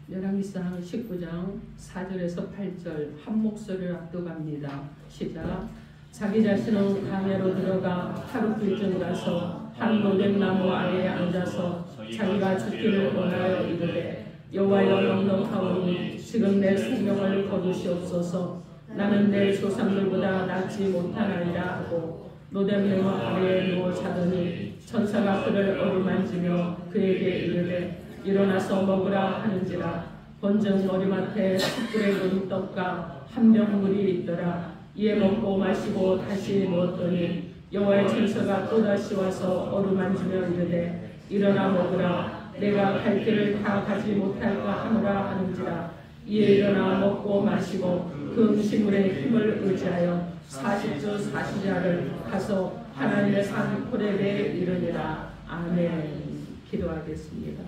열왕기상 19장 4절에서 8절 한 목소리를 압도갑니다. 시작. 자기 자신은 광야로 들어가 하루 길쯤 가서 한 로뎀나무 아래에 앉아서 자기가 죽기를 원하여 이르되 여호와여 넉넉하오니 지금 내 생명을 거두시옵소서. 나는 내 조상들보다 낫지 못하나이다 하고 로뎀나무 아래에 누워 자더니 천사가 그를 어루만지며 그에게 이르되 일어나서 먹으라 하는지라. 본즉 머리맡에 숯불에 구운 떡과 한 병 물이 있더라. 이에 먹고 마시고 다시 누웠더니 여호와의 천사가 또다시 와서 어루만지며 이르되 일어나 먹으라. 내가 갈 길을 다 가지 못할까 하노라 하는지라. 이에 일어나 먹고 마시고 그 음식물의 힘을 의지하여 40주 40야를 가서 하나님의 산 호렙에 이르니라. 아멘. 기도하겠습니다.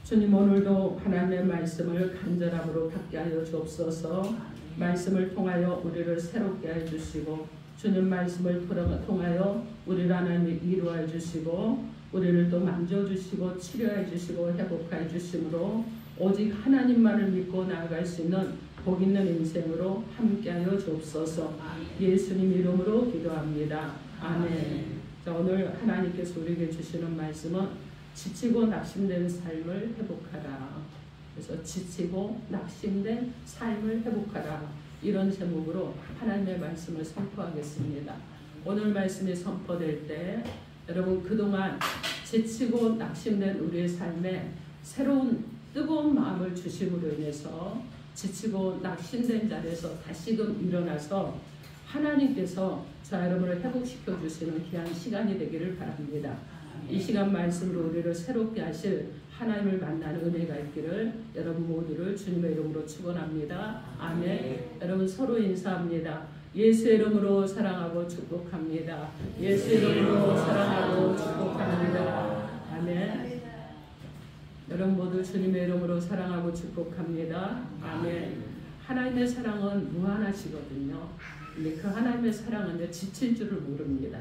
주님, 오늘도 하나님의 말씀을 간절함으로 받게 하여 주옵소서. 말씀을 통하여 우리를 새롭게 해주시고 주님 말씀을 통하여 우리를 하나님이 위로해 주시고 우리를 또 만져주시고 치료해 주시고 회복해 주심으로 오직 하나님만을 믿고 나아갈 수 있는 복 있는 인생으로 함께하여 주옵소서. 예수님 이름으로 기도합니다. 아멘. 자, 오늘 하나님께서 우리에게 주시는 말씀은 지치고 낙심된 삶을 회복하라. 그래서 지치고 낙심된 삶을 회복하라. 이런 제목으로 하나님의 말씀을 선포하겠습니다. 오늘 말씀이 선포될 때 여러분 그동안 지치고 낙심된 우리의 삶에 새로운 뜨거운 마음을 주심으로 인해서 지치고 낙심된 자리에서 다시금 일어나서 하나님께서 저 여러분을 회복시켜 주시는 귀한 시간이 되기를 바랍니다. 이 시간 말씀으로 우리를 새롭게 하실 하나님을 만나는 은혜가 있기를 여러분 모두를 주님의 이름으로 축원합니다. 아멘. 여러분 서로 인사합니다. 예수의 이름으로 사랑하고 축복합니다. 예수의 이름으로 사랑하고 축복합니다. 아멘. 여러분 모두 주님의 이름으로 사랑하고 축복합니다. 아멘. 하나님의 사랑은 무한하시거든요. 근데 그 하나님의 사랑은 지칠 줄을 모릅니다.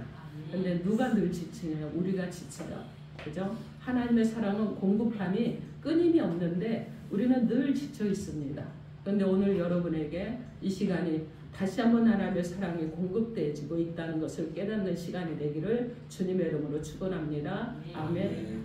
근데 누가 늘 지치냐요? 우리가 지쳐요. 그죠? 하나님의 사랑은 공급함이 끊임이 없는데 우리는 늘 지쳐 있습니다. 그런데 오늘 여러분에게 이 시간이 다시 한번 하나님의 사랑이 공급되어지고 있다는 것을 깨닫는 시간이 되기를 주님의 이름으로 축원합니다. 아멘.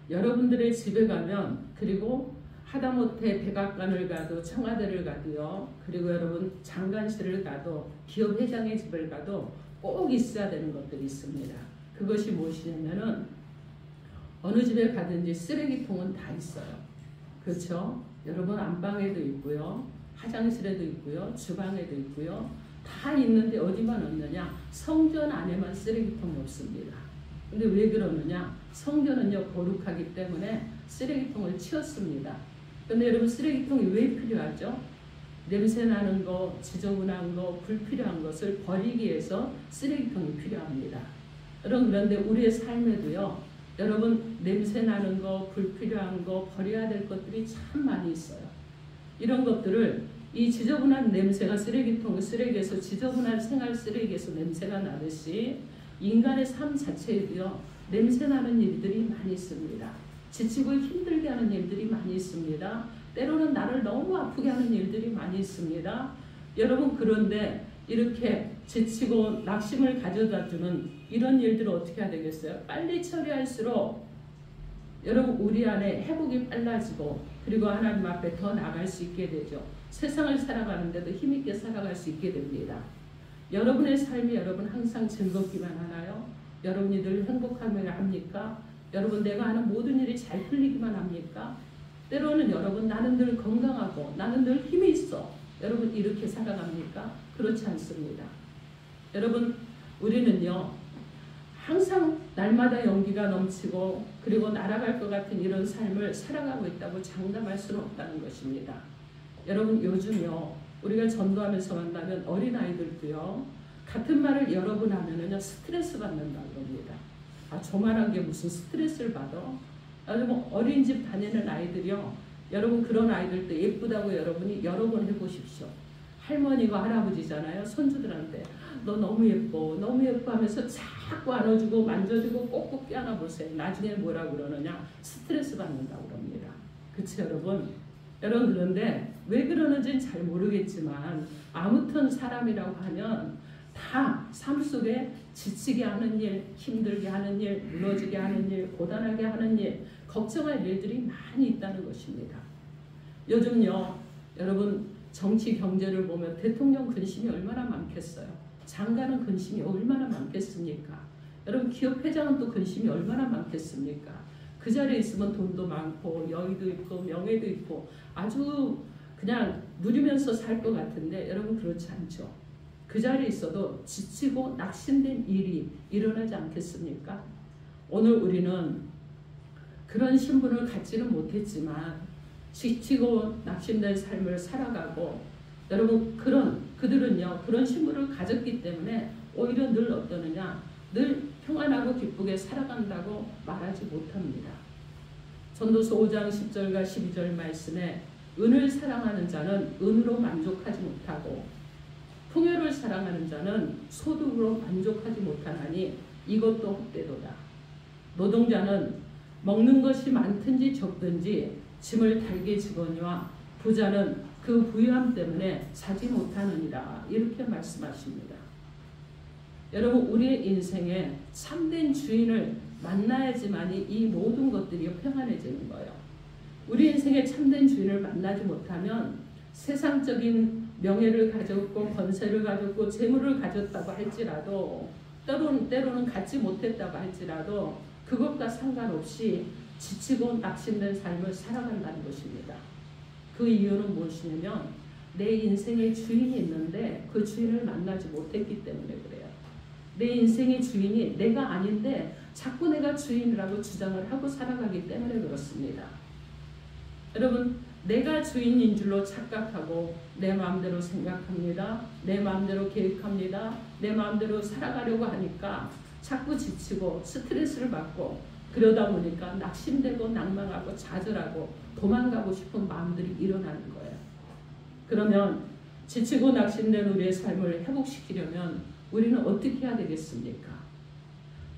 여러분들의 집에 가면 그리고 하다못해 백악관을 가도 청와대를 가도요. 그리고 여러분 장관실을 가도 기업 회장의 집을 가도 꼭 있어야 되는 것들이 있습니다. 그것이 무엇이냐면은 어느 집에 가든지 쓰레기통은 다 있어요. 그렇죠? 여러분 안방에도 있고요. 화장실에도 있고요. 주방에도 있고요. 다 있는데 어디만 없느냐? 성전 안에만 쓰레기통이 없습니다. 근데 왜 그러느냐? 성전은요 거룩하기 때문에 쓰레기통을 치웠습니다. 근데 여러분 쓰레기통이 왜 필요하죠? 냄새 나는 거, 지저분한 거, 불필요한 것을 버리기 위해서 쓰레기통이 필요합니다. 여러분 그런데 우리의 삶에도요. 여러분 냄새 나는 거, 불필요한 거, 버려야 될 것들이 참 많이 있어요. 이런 것들을 이 지저분한 냄새가 쓰레기에서 지저분한 생활 쓰레기에서 냄새가 나듯이 인간의 삶 자체에도요. 냄새 나는 일들이 많이 있습니다. 지치고 힘들게 하는 일들이 많이 있습니다. 때로는 나를 너무 아프게 하는 일들이 많이 있습니다. 여러분 그런데 이렇게 지치고 낙심을 가져다주는 이런 일들을 어떻게 해야 되겠어요? 빨리 처리할수록 여러분 우리 안에 회복이 빨라지고 그리고 하나님 앞에 더 나아갈 수 있게 되죠. 세상을 살아가는데도 힘있게 살아갈 수 있게 됩니다. 여러분의 삶이 여러분 항상 즐겁기만 하나요? 여러분이 늘 행복하면 합니까? 여러분 내가 하는 모든 일이 잘 풀리기만 합니까? 때로는 여러분 나는 늘 건강하고 나는 늘 힘이 있어. 여러분 이렇게 살아갑니까? 그렇지 않습니다. 여러분 우리는요. 항상 날마다 용기가 넘치고 그리고 날아갈 것 같은 이런 삶을 살아가고 있다고 장담할 수는 없다는 것입니다. 여러분 요즘요. 우리가 전도하면서 만나면 어린아이들도요. 같은 말을 여러 번 하면은요. 스트레스 받는다고 합니다. 아 저만한 게 무슨 스트레스를 받아? 여러분 어린이집 다니는 아이들이요. 여러분 그런 아이들도 예쁘다고 여러분이 여러 번 해보십시오. 할머니가 할아버지잖아요. 손주들한테 너 너무 예뻐 너무 예뻐 하면서 잘 자꾸 안아주고 만져주고 꼭꼭 껴안아보세요. 나중에 뭐라고 그러느냐? 스트레스 받는다고 그럽니다. 그치 여러분? 여러분 그런데 왜 그러는지는 잘 모르겠지만 아무튼 사람이라고 하면 다 삶 속에 지치게 하는 일, 힘들게 하는 일, 무너지게 하는 일, 고단하게 하는 일, 걱정할 일들이 많이 있다는 것입니다. 요즘요 여러분 정치 경제를 보면 대통령 근심이 얼마나 많겠어요. 장관은 근심이 얼마나 많겠습니까? 여러분 기업 회장은 또 근심이 얼마나 많겠습니까? 그 자리에 있으면 돈도 많고 여유도 있고 명예도 있고 아주 그냥 누리면서 살 것 같은데 여러분 그렇지 않죠. 그 자리에 있어도 지치고 낙심된 일이 일어나지 않겠습니까? 오늘 우리는 그런 신분을 갖지는 못했지만 지치고 낙심된 삶을 살아가고 여러분 그들은요 그런 신분을 가졌기 때문에 오히려 늘 어떠느냐 늘 평안하고 기쁘게 살아간다고 말하지 못합니다. 전도서 5장 10절과 12절 말씀에 은을 사랑하는 자는 은으로 만족하지 못하고 풍요를 사랑하는 자는 소득으로 만족하지 못하나니 이것도 헛되도다. 노동자는 먹는 것이 많든지 적든지 짐을 달게 지거니와 부자는 그 부유함 때문에 사지 못하느니라. 이렇게 말씀하십니다. 여러분 우리의 인생에 참된 주인을 만나야지만이 이 모든 것들이 평안해지는 거예요. 우리 인생에 참된 주인을 만나지 못하면 세상적인 명예를 가졌고 권세를 가졌고 재물을 가졌다고 할지라도 때로는 갖지 못했다고 할지라도 그것과 상관없이 지치고 낙심된 삶을 살아간다는 것입니다. 그 이유는 무엇이냐면 내 인생의 주인이 있는데 그 주인을 만나지 못했기 때문에 그래요. 내 인생의 주인이 내가 아닌데 자꾸 내가 주인이라고 주장을 하고 살아가기 때문에 그렇습니다. 여러분 내가 주인인 줄로 착각하고 내 마음대로 생각합니다. 내 마음대로 계획합니다. 내 마음대로 살아가려고 하니까 자꾸 지치고 스트레스를 받고 그러다 보니까 낙심되고 낭망하고 좌절하고 도망가고 싶은 마음들이 일어나는 거예요. 그러면 지치고 낙심된 우리의 삶을 회복시키려면 우리는 어떻게 해야 되겠습니까?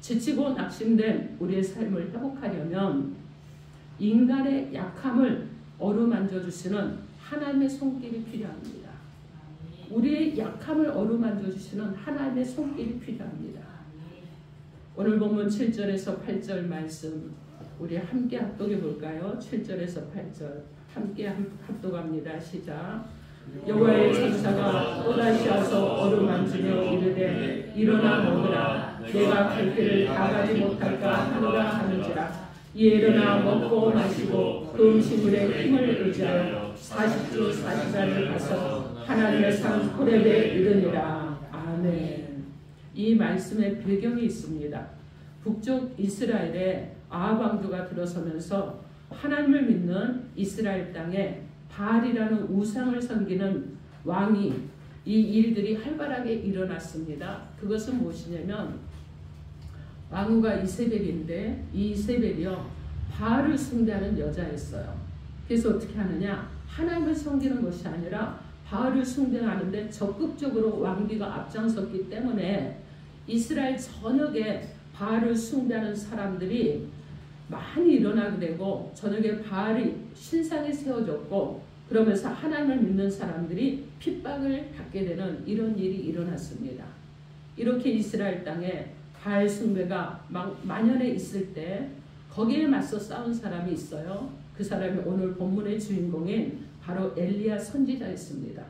지치고 낙심된 우리의 삶을 회복하려면 인간의 약함을 어루만져 주시는 하나님의 손길이 필요합니다. 우리의 약함을 어루만져 주시는 하나님의 손길이 필요합니다. 오늘 본문 7절에서 8절 말씀 우리 함께 합독해 볼까요? 7절에서 8절 함께 합독합니다. 시작. 여호와의 천사가 또다시 와서 어루만지며 이르되 일어나 먹으라. 내가 갈 길을 다 가지 못할까 하노라 하는지라. 이에 일어나 먹고 마시고 그 음식물에 힘을 의지하여 40주 40일을 가서 하나님의 산 호렙에 이르니라. 아멘. 이 말씀의 배경이 있습니다. 북쪽 이스라엘에 아합 왕조가 들어서면서 하나님을 믿는 이스라엘 땅에 바알이라는 우상을 섬기는 왕이 이 일들이 활발하게 일어났습니다. 그것은 무엇이냐면 왕후가 이세벨인데 이 이세벨이요 바알을 숭배하는 여자였어요. 그래서 어떻게 하느냐 하나님을 섬기는 것이 아니라 바알을 숭배하는데 적극적으로 왕비가 앞장섰기 때문에 이스라엘 전역에 바알을 숭배하는 사람들이 많이 일어나게 되고 저녁에 바알이 신상에 세워졌고 그러면서 하나님을 믿는 사람들이 핍박을 받게 되는 이런 일이 일어났습니다. 이렇게 이스라엘 땅에 바알 숭배가 만연해 있을 때 거기에 맞서 싸운 사람이 있어요. 그 사람이 오늘 본문의 주인공인 바로 엘리야 선지자였습니다.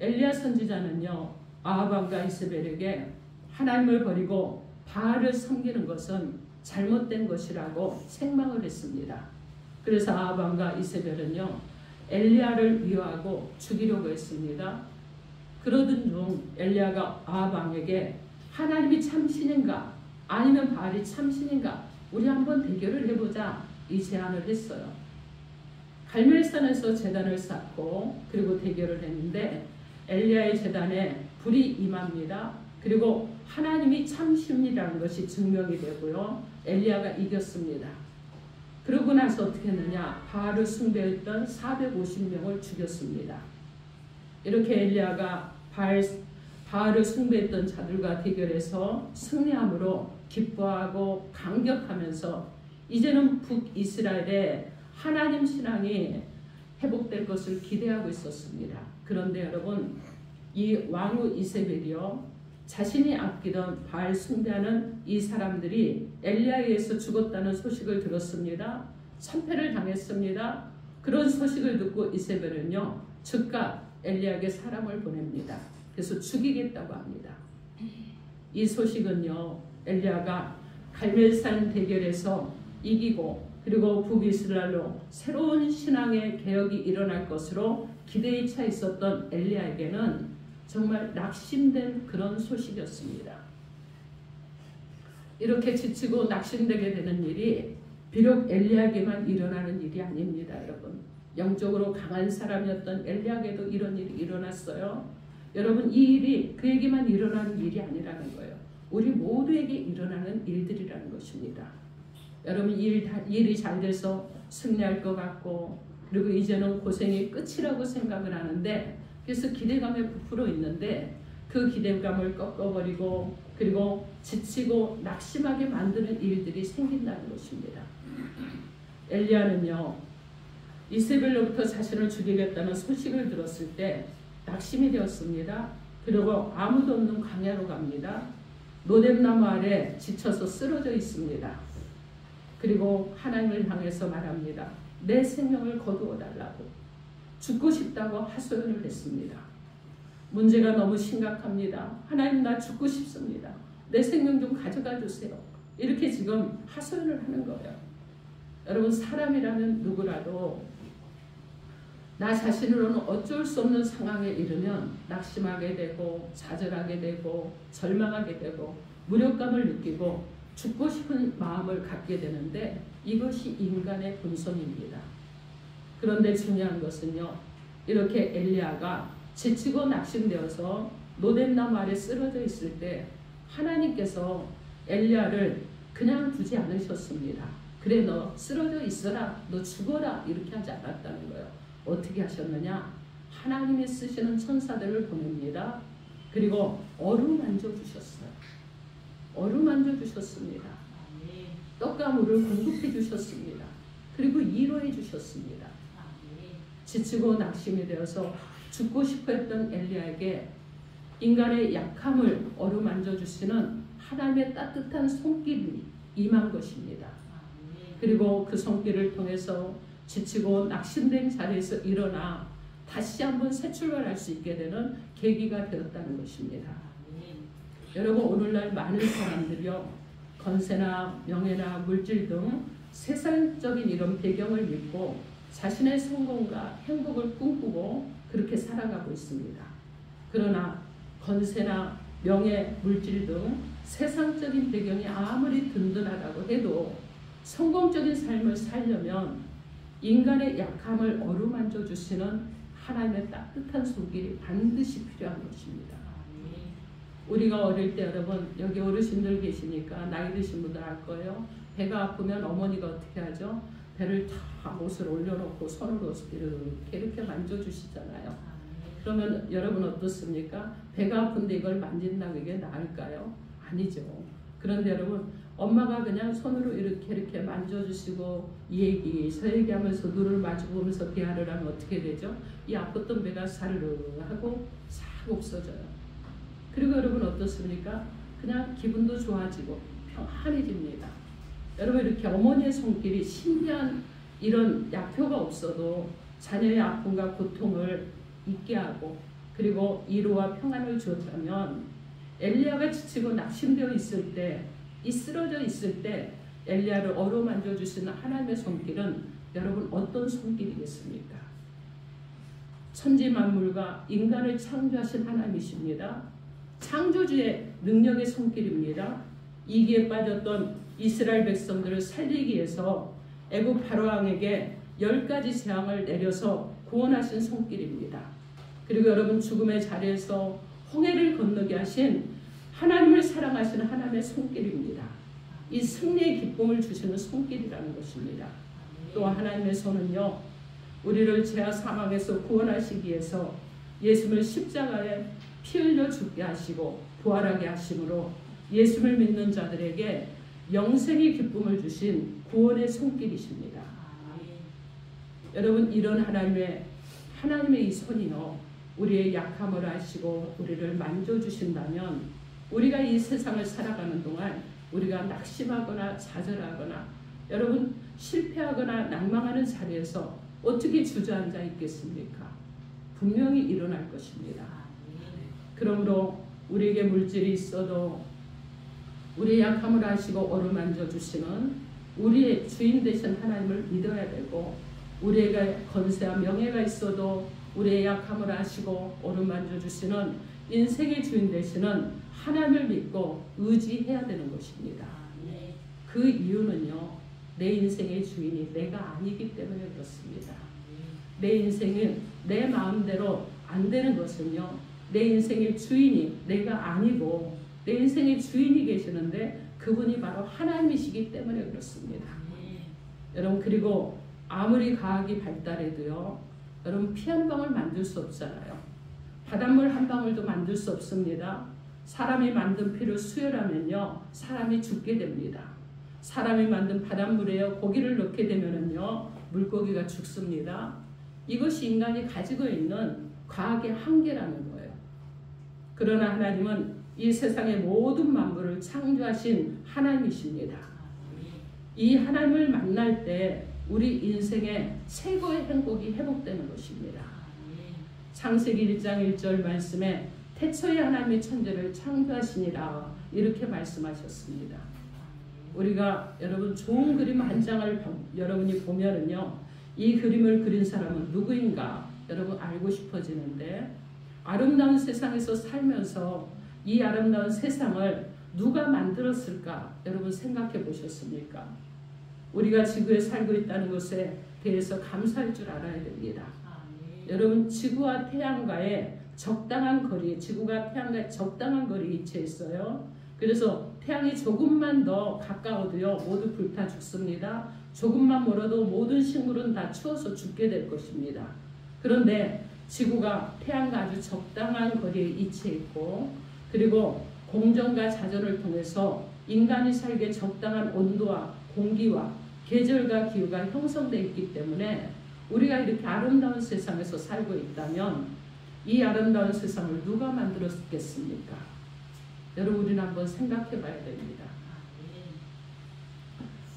엘리야 선지자는요 아합 왕과 이세벨에게 하나님을 버리고 바알을 섬기는 것은 잘못된 것이라고 책망을 했습니다. 그래서 아합 왕과 이세벨은요 엘리야를 미워하고 죽이려고 했습니다. 그러던 중 엘리야가 아합 왕에게 하나님이 참신인가 아니면 바알이 참신인가 우리 한번 대결을 해보자 이 제안을 했어요. 갈멜산에서 제단을 쌓고 그리고 대결을 했는데 엘리야의 제단에 불이 임합니다. 그리고 하나님이 참신이라는 것이 증명이 되고요. 엘리야가 이겼습니다. 그러고 나서 어떻게 했느냐 바알을 숭배했던 450명을 죽였습니다. 이렇게 엘리야가 바알을 숭배했던 자들과 대결해서 승리함으로 기뻐하고 감격하면서 이제는 북이스라엘의 하나님 신앙이 회복될 것을 기대하고 있었습니다. 그런데 여러분, 이 왕후 이세벨이요, 자신이 아끼던 바알 숭배하는 이 사람들이 엘리야에 의해서 죽었다는 소식을 들었습니다. 참패를 당했습니다. 그런 소식을 듣고 이세벨은요, 즉각 엘리야에게 사람을 보냅니다. 그래서 죽이겠다고 합니다. 이 소식은요, 엘리야가 갈멜산 대결에서 이기고 그리고 북이스라엘로 새로운 신앙의 개혁이 일어날 것으로 기대에 차 있었던 엘리야에게는 정말 낙심된 그런 소식이었습니다. 이렇게 지치고 낙심되게 되는 일이 비록 엘리야에게만 일어나는 일이 아닙니다, 여러분. 영적으로 강한 사람이었던 엘리야에게도 이런 일이 일어났어요. 여러분, 이 일이 그에게만 일어나는 일이 아니라는 거예요. 우리 모두에게 일어나는 일들이라는 것입니다. 여러분, 일이 잘 돼서 승리할 것 같고 그리고 이제는 고생이 끝이라고 생각을 하는데, 그래서 기대감에 부풀어 있는데 그 기대감을 꺾어버리고 그리고 지치고 낙심하게 만드는 일들이 생긴다는 것입니다. 엘리야는요, 이세벨로부터 자신을 죽이겠다는 소식을 들었을 때 낙심이 되었습니다. 그리고 아무도 없는 광야로 갑니다. 노뎀나무 아래 지쳐서 쓰러져 있습니다. 그리고 하나님을 향해서 말합니다. 내 생명을 거두어 달라고, 죽고 싶다고 하소연을 했습니다. 문제가 너무 심각합니다. 하나님, 나 죽고 싶습니다. 내 생명 좀 가져가 주세요. 이렇게 지금 하소연을 하는 거예요. 여러분, 사람이라면 누구라도 나 자신으로는 어쩔 수 없는 상황에 이르면 낙심하게 되고 좌절하게 되고 절망하게 되고 무력감을 느끼고 죽고 싶은 마음을 갖게 되는데, 이것이 인간의 본성입니다. 그런데 중요한 것은요, 이렇게 엘리야가 지치고 낙심되어서 노뎀나무 아래 쓰러져 있을 때 하나님께서 엘리야를 그냥 두지 않으셨습니다. 그래, 너 쓰러져 있어라, 너 죽어라, 이렇게 하지 않았다는 거예요. 어떻게 하셨느냐? 하나님이 쓰시는 천사들을 보냅니다. 그리고 어루만져 주셨어요. 어루만져 주셨습니다. 떡과 물을 공급해 주셨습니다. 그리고 위로해 주셨습니다. 지치고 낙심이 되어서 죽고 싶어 했던 엘리야에게 인간의 약함을 어루만져 주시는 하나님의 따뜻한 손길이 임한 것입니다. 그리고 그 손길을 통해서 지치고 낙심된 자리에서 일어나 다시 한번 새 출발할 수 있게 되는 계기가 되었다는 것입니다. 여러분, 오늘날 많은 사람들이요, 건세나 명예나 물질 등 세상적인 이런 배경을 믿고 자신의 성공과 행복을 꿈꾸고 그렇게 살아가고 있습니다. 그러나 건세나 명예, 물질 등 세상적인 배경이 아무리 든든하다고 해도 성공적인 삶을 살려면 인간의 약함을 어루만져 주시는 하나님의 따뜻한 손길이 반드시 필요한 것입니다. 우리가 어릴 때, 여러분, 여기 어르신들 계시니까 나이 드신 분들 알 거예요. 배가 아프면 어머니가 어떻게 하죠? 배를 다 옷을 올려놓고 손으로 이렇게 만져주시잖아요. 그러면 여러분 어떻습니까? 배가 아픈데 이걸 만진다고 이게 나을까요? 아니죠. 그런데 여러분, 엄마가 그냥 손으로 이렇게 만져주시고 이 얘기 저 얘기하면서 눈을 마주보면서 대화를 하면 어떻게 되죠? 이 아팠던 배가 사르르 하고 싹 없어져요. 그리고 여러분 어떻습니까? 그냥 기분도 좋아지고 평안해집니다. 여러분, 이렇게 어머니의 손길이 신비한 이런 약효가 없어도 자녀의 아픔과 고통을 잊게 하고 그리고 위로와 평안을 주었다면, 엘리야가 지치고 낙심되어 있을 때, 쓰러져 있을 때 엘리야를 어루만져 주시는 하나님의 손길은 여러분 어떤 손길이겠습니까? 천지 만물과 인간을 창조하신 하나님이십니다. 창조주의 능력의 손길입니다. 이기에 빠졌던 이스라엘 백성들을 살리기 위해서 애굽 바로왕에게 10가지 재앙을 내려서 구원하신 손길입니다. 그리고 여러분, 죽음의 자리에서 홍해를 건너게 하신 하나님을 사랑하시는 하나님의 손길입니다. 이 승리의 기쁨을 주시는 손길이라는 것입니다. 또 하나님의 손은요, 우리를 죄와 사망에서 구원하시기 위해서 예수님을 십자가에 피 흘려 죽게 하시고 부활하게 하심으로 예수를 믿는 자들에게 영생의 기쁨을 주신 구원의 손길이십니다. 여러분, 이런 하나님의 이 손이요, 우리의 약함을 아시고 우리를 만져주신다면 우리가 이 세상을 살아가는 동안 우리가 낙심하거나 좌절하거나 여러분 실패하거나 낭망하는 자리에서 어떻게 주저앉아 있겠습니까? 분명히 일어날 것입니다. 그러므로 우리에게 물질이 있어도 우리의 약함을 아시고 어루만져 주시는 우리의 주인 되신 하나님을 믿어야 되고, 우리에게 건세와 명예가 있어도 우리의 약함을 아시고 어루만져 주시는 인생의 주인 되시는 하나님을 믿고 의지해야 되는 것입니다. 그 이유는요, 내 인생의 주인이 내가 아니기 때문에 그렇습니다. 내 인생은 내 마음대로 안 되는 것은요, 내 인생의 주인이 내가 아니고 내 인생의 주인이 계시는데 그분이 바로 하나님이시기 때문에 그렇습니다. 여러분, 그리고 아무리 과학이 발달해도요, 여러분 피 한 방울 만들 수 없잖아요. 바닷물 한 방울도 만들 수 없습니다. 사람이 만든 피를 수혈하면요, 사람이 죽게 됩니다. 사람이 만든 바닷물에 고기를 넣게 되면은요, 물고기가 죽습니다. 이것이 인간이 가지고 있는 과학의 한계라는 거예요. 그러나 하나님은 이 세상의 모든 만물을 창조하신 하나님이십니다. 이 하나님을 만날 때 우리 인생의 최고의 행복이 회복되는 것입니다. 창세기 1장 1절 말씀에 태초에 하나님이 천지를 창조하시니라 이렇게 말씀하셨습니다. 우리가 여러분 좋은 그림 한 장을 여러분이 보면은요, 이 그림을 그린 사람은 누구인가 여러분 알고 싶어지는데, 아름다운 세상에서 살면서 이 아름다운 세상을 누가 만들었을까 여러분 생각해 보셨습니까? 우리가 지구에 살고 있다는 것에 대해서 감사할 줄 알아야 됩니다. 여러분, 지구와 태양과의 적당한 거리, 지구가 태양과의 적당한 거리에 위치해 있어요. 그래서 태양이 조금만 더 가까워도요, 모두 불타 죽습니다. 조금만 멀어도 모든 식물은 다 추워서 죽게 될 것입니다. 그런데 지구가 태양과 아주 적당한 거리에 위치해 있고, 그리고 공정과 자전을 통해서 인간이 살기에 적당한 온도와 공기와 계절과 기후가 형성되어 있기 때문에 우리가 이렇게 아름다운 세상에서 살고 있다면 이 아름다운 세상을 누가 만들었겠습니까? 여러분, 우리는 한번 생각해 봐야 됩니다.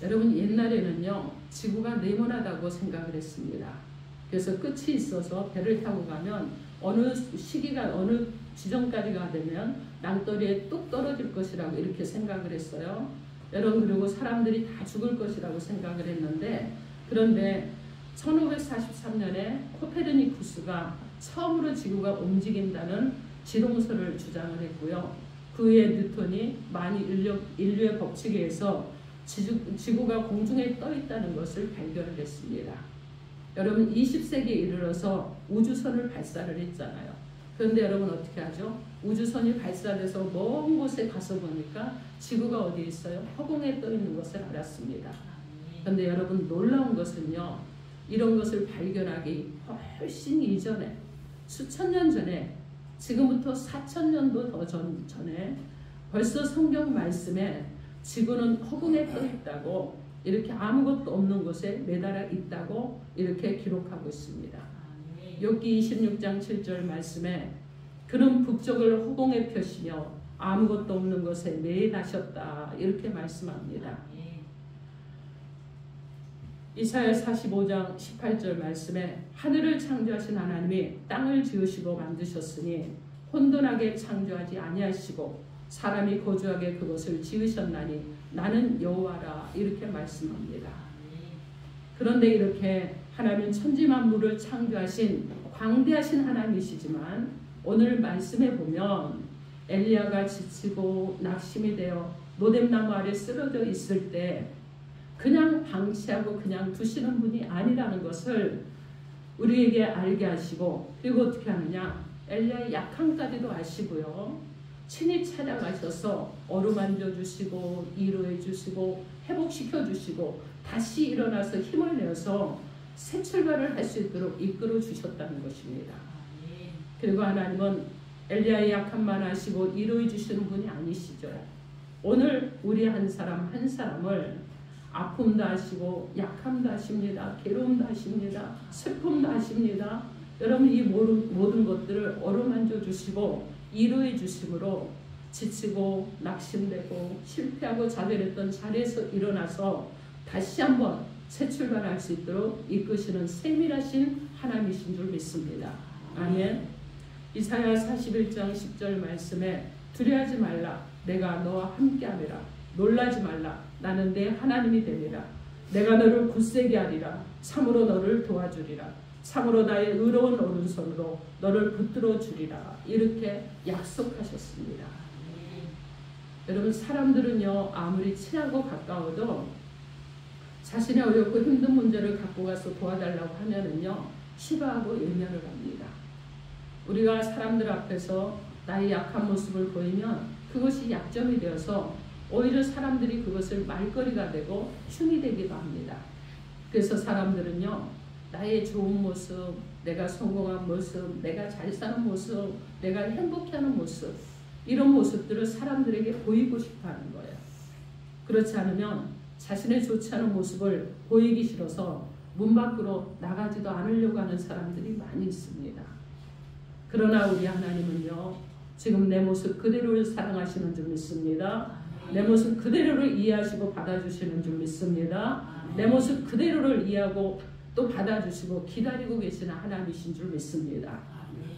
여러분, 옛날에는요, 지구가 네모나다고 생각을 했습니다. 그래서 끝이 있어서 배를 타고 가면 어느 시기가 어느 지점까지가 되면 낭떠러리에 뚝 떨어질 것이라고 이렇게 생각을 했어요. 여러분, 그리고 사람들이 다 죽을 것이라고 생각을 했는데, 그런데 1543년에 코페르니쿠스가 처음으로 지구가 움직인다는 지동설을 주장을 했고요. 그 후에 뉴턴이 많이 인류의 법칙에 의해서 지구가 공중에 떠 있다는 것을 발견을 했습니다. 여러분, 20세기에 이르러서 우주선을 발사를 했잖아요. 그런데 여러분 어떻게 하죠? 우주선이 발사돼서 먼 곳에 가서 보니까 지구가 어디에 있어요? 허공에 떠 있는 것을 알았습니다. 그런데 여러분, 놀라운 것은요, 이런 것을 발견하기 훨씬 이전에, 수천 년 전에, 지금부터 4000년도 더 전에 벌써 성경 말씀에 지구는 허공에 떠 있다고, 이렇게 아무것도 없는 곳에 매달아 있다고 이렇게 기록하고 있습니다. 욥기 26장 7절 말씀에 그는 북쪽을 허공에 펴시며 아무것도 없는 곳에 매달하셨다 이렇게 말씀합니다. 이사야 45장 18절 말씀에 하늘을 창조하신 하나님이 땅을 지으시고 만드셨으니 혼돈하게 창조하지 아니하시고 사람이 거주하게 그것을 지으셨나니 나는 여호와라 이렇게 말씀합니다. 그런데 이렇게 하나님은 천지 만물을 창조하신 광대하신 하나님이시지만 오늘 말씀에 보면 엘리야가 지치고 낙심이 되어 노뎀나무 아래 쓰러져 있을 때 그냥 방치하고 그냥 두시는 분이 아니라는 것을 우리에게 알게 하시고, 그리고 어떻게 하느냐, 엘리야의 약함까지도 아시고요, 친히 찾아가셔서 어루만져 주시고 위로해 주시고 회복시켜 주시고 다시 일어나서 힘을 내어서 새 출발을 할 수 있도록 이끌어 주셨다는 것입니다. 그리고 하나님은 엘리야의 약함만 아시고 이루어 주시는 분이 아니시죠. 오늘 우리 한 사람 한 사람을 아픔도 하시고 약함도 하십니다. 괴로움도 하십니다. 슬픔도 하십니다. 여러분 이 모든 것들을 어루만져 주시고 이루어 주심으로 지치고 낙심되고 실패하고 좌절했던 자리에서 일어나서 다시 한번 새 출발할 수 있도록 이끄시는 세밀하신 하나님이신 줄 믿습니다. 아멘. 이사야 41장 10절 말씀에 두려워하지 말라. 내가 너와 함께하리라. 놀라지 말라. 나는 내 하나님이 되리라. 내가 너를 굳세게 하리라. 참으로 너를 도와주리라. 참으로 나의 의로운 오른손으로 너를 붙들어 주리라. 이렇게 약속하셨습니다. 여러분 사람들은요 아무리 친하고 가까워도 자신의 어렵고 힘든 문제를 갖고 가서 도와달라고 하면은요 싫어하고 외면을 합니다. 우리가 사람들 앞에서 나의 약한 모습을 보이면 그것이 약점이 되어서 오히려 사람들이 그것을 말거리가 되고 흉이 되기도 합니다. 그래서 사람들은요 나의 좋은 모습, 내가 성공한 모습, 내가 잘 사는 모습, 내가 행복해하는 모습 이런 모습들을 사람들에게 보이고 싶어 하는 거예요. 그렇지 않으면 자신의 좋지 않은 모습을 보이기 싫어서 문 밖으로 나가지도 않으려고 하는 사람들이 많이 있습니다. 그러나 우리 하나님은요 지금 내 모습 그대로를 사랑하시는 줄 믿습니다. 내 모습 그대로를 이해하시고 받아주시는 줄 믿습니다. 내 모습 그대로를 이해하고 또 받아주시고 기다리고 계시는 하나님이신 줄 믿습니다.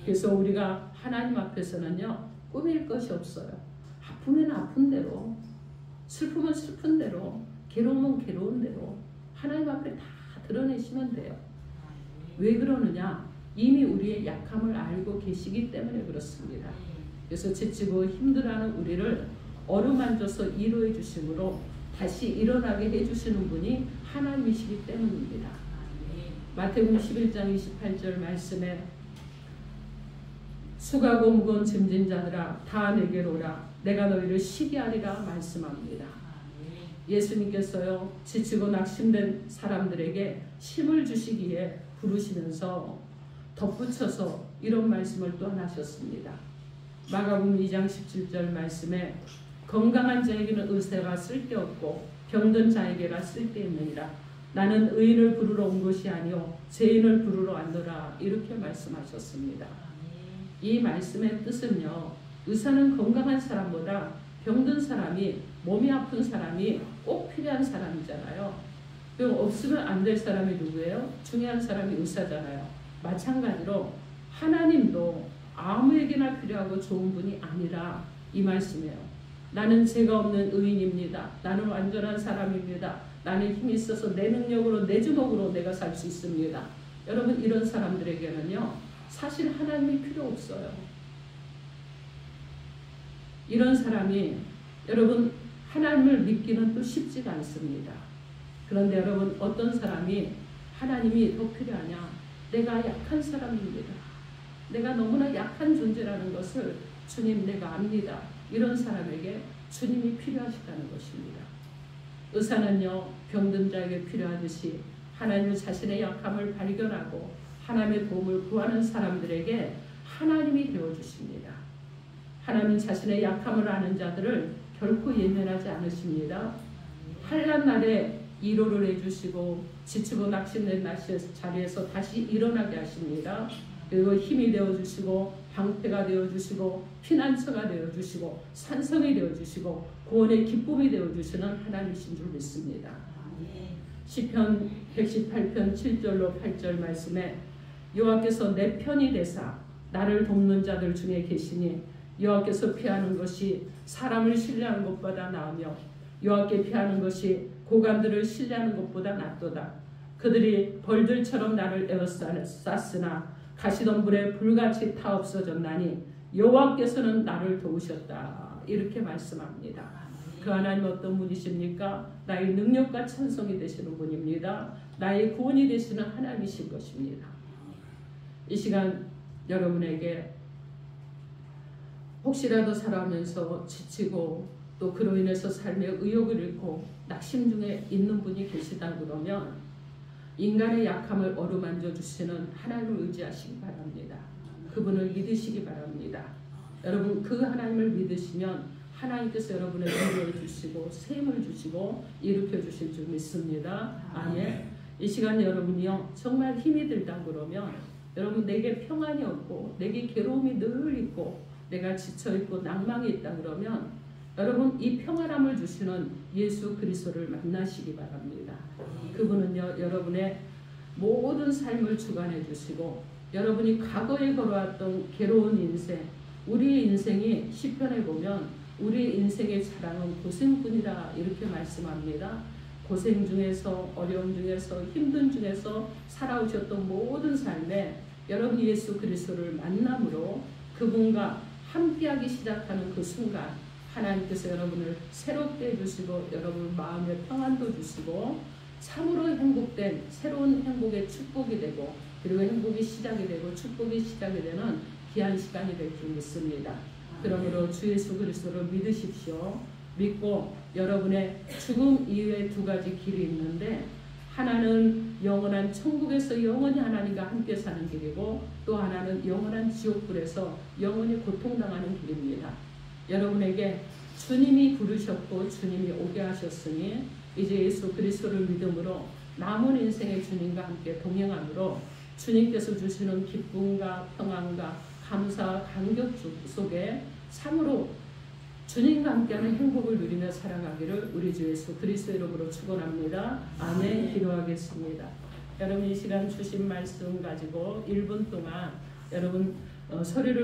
그래서 우리가 하나님 앞에서는요 꾸밀 것이 없어요. 아프면 아픈 대로, 슬프면 슬픈 대로, 괴로우면 괴로운 대로 하나님 앞에 다 드러내시면 돼요. 왜 그러느냐? 이미 우리의 약함을 알고 계시기 때문에 그렇습니다. 그래서 지치고 힘들어하는 우리를 어루만져서 이루어 주심으로 다시 일어나게 해주시는 분이 하나님이시기 때문입니다. 마태복음 11장 28절 말씀에 수고하고 무거운 짐진 자들아 다 내게로 오라. 내가 너희를 쉬게 하리라 말씀합니다. 예수님께서요 지치고 낙심된 사람들에게 힘을 주시기에 부르시면서 덧붙여서 이런 말씀을 또 하셨습니다. 마가복음 2장 17절 말씀에 건강한 자에게는 의사가 쓸데없고 병든 자에게라 쓸데있느니라. 나는 의인을 부르러 온 것이 아니요 죄인을 부르러 왔노라. 이렇게 말씀하셨습니다. 이 말씀의 뜻은요 의사는 건강한 사람보다 병든 사람이 몸이 아픈 사람이 꼭 필요한 사람이잖아요. 없으면 안 될 사람이 누구예요? 중요한 사람이 의사잖아요. 마찬가지로 하나님도 아무에게나 필요하고 좋은 분이 아니라 이 말씀이에요. 나는 죄가 없는 의인입니다. 나는 완전한 사람입니다. 나는 힘이 있어서 내 능력으로 내 주먹으로 내가 살 수 있습니다. 여러분 이런 사람들에게는요 사실 하나님이 필요 없어요. 이런 사람이 여러분 하나님을 믿기는 또 쉽지가 않습니다. 그런데 여러분 어떤 사람이 하나님이 더 필요하냐? 내가 약한 사람입니다. 내가 너무나 약한 존재라는 것을 주님 내가 압니다. 이런 사람에게 주님이 필요하시다는 것입니다. 의사는요 병든 자에게 필요하듯이 하나님은 자신의 약함을 발견하고 하나님의 도움을 구하는 사람들에게 하나님이 되어주십니다. 하나님은 자신의 약함을 아는 자들을 결코 예면하지 않으십니다. 환난 날에 위로를 해주시고 지치고 낙심된 자리에서 다시 일어나게 하십니다. 그리고 힘이 되어주시고 방패가 되어주시고 피난처가 되어주시고 산성이 되어주시고 구원의 기쁨이 되어주시는 하나님이신 줄 믿습니다. 시편 118편 7절로 8절 말씀에 여호와께서 내 편이 되사 나를 돕는 자들 중에 계시니 여호와께서 피하는 것이 사람을 신뢰하는 것보다 나으며 여호와께 피하는 것이 고관들을 신뢰하는 것보다 낫도다. 그들이 벌들처럼 나를 에워쌌으나 가시덤불에 불같이 타 없어졌나니 여호와께서는 나를 도우셨다. 이렇게 말씀합니다. 그 하나님 어떤 분이십니까? 나의 능력과 찬송이 되시는 분입니다. 나의 구원이 되시는 하나님이신 것입니다. 이 시간 여러분에게 혹시라도 살아오면서 지치고 또 그로 인해서 삶의 의욕을 잃고 낙심 중에 있는 분이 계시다 그러면 인간의 약함을 어루만져 주시는 하나님을 의지하시기 바랍니다. 그분을 믿으시기 바랍니다. 여러분 그 하나님을 믿으시면 하나님께서 여러분의 위로해 주시고 샘을 주시고 일으켜 주실 줄 믿습니다. 아멘. 이 시간 여러분이요 정말 힘이 들다 그러면 여러분 내게 평안이 없고 내게 괴로움이 늘 있고 내가 지쳐있고 낭망이 있다 그러면 여러분 이 평안함을 주시는 예수 그리스도를 만나시기 바랍니다. 그분은요 여러분의 모든 삶을 주관해 주시고 여러분이 과거에 걸어왔던 괴로운 인생, 우리의 인생이 시편에 보면 우리의 인생의 자랑은 고생뿐이라 이렇게 말씀합니다. 고생 중에서 어려움 중에서 힘든 중에서 살아오셨던 모든 삶에 여러분 예수 그리스도를 만남으로 그분과 함께하기 시작하는 그 순간 하나님께서 여러분을 새롭게 해주시고 여러분 마음의 평안도 주시고 참으로 행복된 새로운 행복의 축복이 되고 그리고 행복이 시작이 되고 축복이 시작이 되는 귀한 시간이 될 줄 믿습니다. 그러므로 주 예수 그리스도를 믿으십시오. 믿고 여러분의 죽음 이후에 두 가지 길이 있는데 하나는 영원한 천국에서 영원히 하나님과 함께 사는 길이고 또 하나는 영원한 지옥불에서 영원히 고통당하는 길입니다. 여러분에게 주님이 부르셨고 주님이 오게 하셨으니 이제 예수 그리스도를 믿음으로 남은 인생의 주님과 함께 동행함으로 주님께서 주시는 기쁨과 평안과 감사와 감격 속에 참으로 주님과 함께하는 행복을 누리며 살아가기를 우리 주 예수 그리스도 이름으로 축원합니다. 아멘. 기도하겠습니다. 여러분 이 시간 주신 말씀 가지고 1분 동안 여러분 소리를